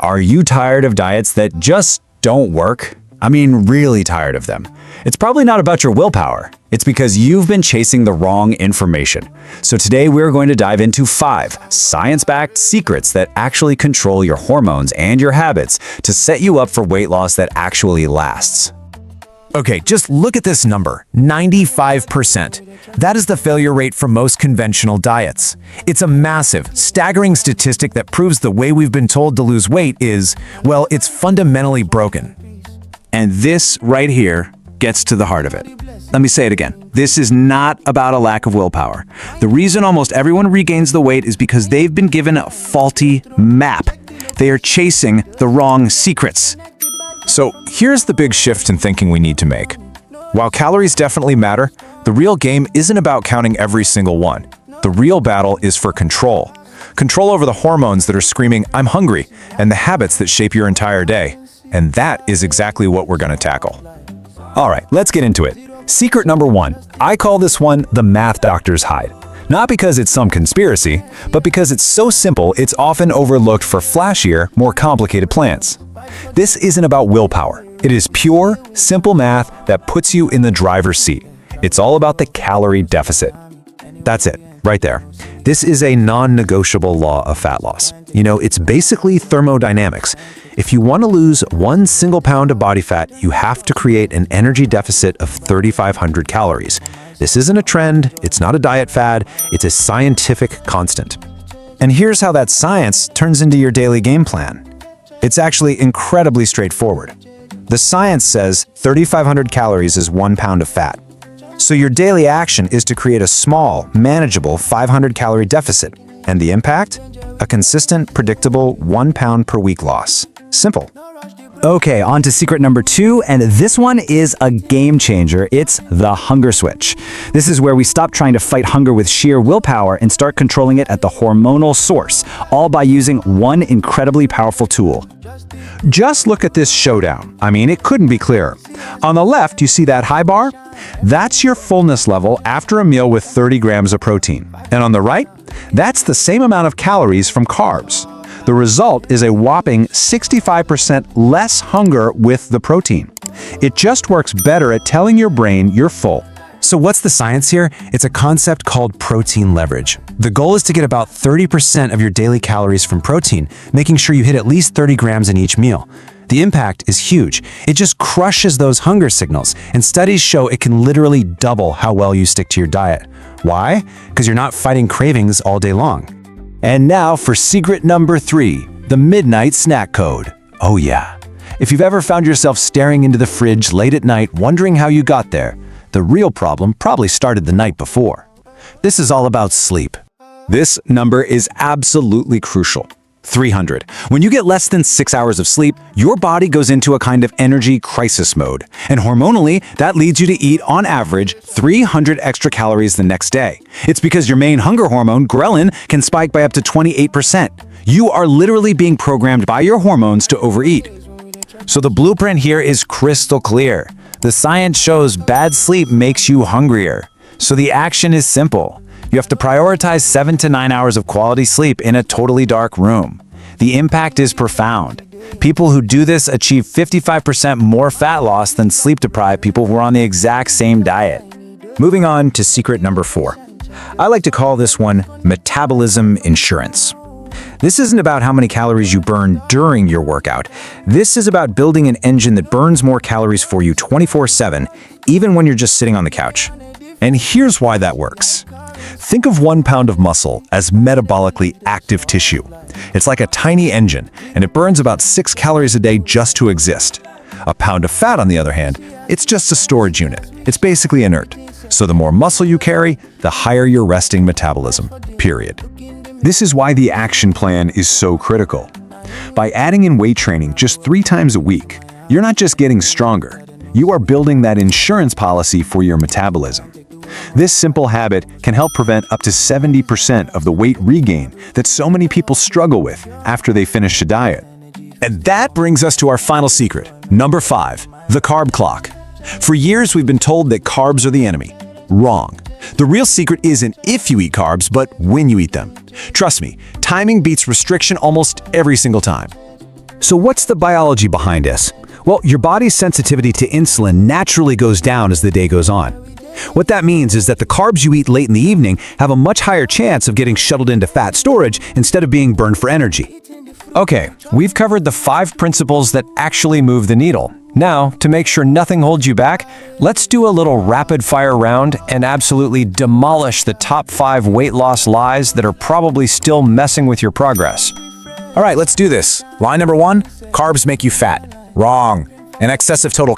Are you tired of diets that just don't work? I mean, really tired of them. It's probably not about your willpower. It's because you've been chasing the wrong information. So today we're going to dive into 5 science-backed secrets that actually control your hormones and your habits to set you up for weight loss that actually lasts. Okay, just look at this number, 95%. That is the failure rate for most conventional diets. It's a massive, staggering statistic that proves the way we've been told to lose weight is, well, it's fundamentally broken. And this right here gets to the heart of it. Let me say it again. This is not about a lack of willpower. The reason almost everyone regains the weight is because they've been given a faulty map. They are chasing the wrong secrets. So here's the big shift in thinking we need to make. While calories definitely matter, the real game isn't about counting every single one. The real battle is for control. Control over the hormones that are screaming, "I'm hungry," and the habits that shape your entire day. And that is exactly what we're going to tackle. All right, let's get into it. Secret number 1. I call this one the math doctor's hide. Not because it's some conspiracy, but because it's so simple it's often overlooked for flashier, more complicated plans. This isn't about willpower. It is pure, simple math that puts you in the driver's seat. It's all about the calorie deficit. That's it, right there. This is a non-negotiable law of fat loss. You know, it's basically thermodynamics. If you want to lose 1 single pound of body fat, you have to create an energy deficit of 3,500 calories. This isn't a trend, it's not a diet fad, it's a scientific constant. And here's how that science turns into your daily game plan. It's actually incredibly straightforward. The science says 3,500 calories is 1 pound of fat. So your daily action is to create a small, manageable 500-calorie deficit. And the impact? A consistent, predictable 1 pound per week loss. Simple. Okay, on to secret number 2, and this one is a game changer. It's the hunger switch. This is where we stop trying to fight hunger with sheer willpower and start controlling it at the hormonal source, all by using one incredibly powerful tool. Just look at this showdown. I mean, it couldn't be clearer. On the left, you see that high bar? That's your fullness level after a meal with 30 grams of protein. And on the right, that's the same amount of calories from carbs. The result is a whopping 65% less hunger with the protein. It just works better at telling your brain you're full. So what's the science here? It's a concept called protein leverage. The goal is to get about 30% of your daily calories from protein, making sure you hit at least 30 grams in each meal. The impact is huge. It just crushes those hunger signals, and studies show it can literally double how well you stick to your diet. Why? Because you're not fighting cravings all day long. And now for secret number 3, the midnight snack code. Oh yeah. If you've ever found yourself staring into the fridge late at night wondering how you got there, the real problem probably started the night before. This is all about sleep. This number is absolutely crucial. 300. When you get less than 6 hours of sleep, your body goes into a kind of energy crisis mode. And hormonally, that leads you to eat, on average, 300 extra calories the next day. It's because your main hunger hormone, ghrelin, can spike by up to 28%. You are literally being programmed by your hormones to overeat. So the blueprint here is crystal clear. The science shows bad sleep makes you hungrier. So the action is simple. You have to prioritize 7 to 9 hours of quality sleep in a totally dark room. The impact is profound. People who do this achieve 55% more fat loss than sleep-deprived people who are on the exact same diet. Moving on to secret number 4. I like to call this one metabolism insurance. This isn't about how many calories you burn during your workout. This is about building an engine that burns more calories for you 24/7, even when you're just sitting on the couch. And here's why that works. Think of 1 pound of muscle as metabolically active tissue. It's like a tiny engine, and it burns about 6 calories a day just to exist. A pound of fat, on the other hand, it's just a storage unit. It's basically inert. So the more muscle you carry, the higher your resting metabolism, period. This is why the action plan is so critical. By adding in weight training just 3 times a week, you're not just getting stronger. You are building that insurance policy for your metabolism. This simple habit can help prevent up to 70% of the weight regain that so many people struggle with after they finish a diet. And that brings us to our final secret, number 5, the carb clock. For years, we've been told that carbs are the enemy. Wrong. The real secret isn't if you eat carbs, but when you eat them. Trust me, timing beats restriction almost every single time. So what's the biology behind this? Well, your body's sensitivity to insulin naturally goes down as the day goes on. What that means is that the carbs you eat late in the evening have a much higher chance of getting shuttled into fat storage instead of being burned for energy. Okay, we've covered the 5 principles that actually move the needle. Now, to make sure nothing holds you back, let's do a little rapid-fire round and absolutely demolish the top 5 weight loss lies that are probably still messing with your progress. All right, let's do this. Line number 1, carbs make you fat. Wrong. An excessive total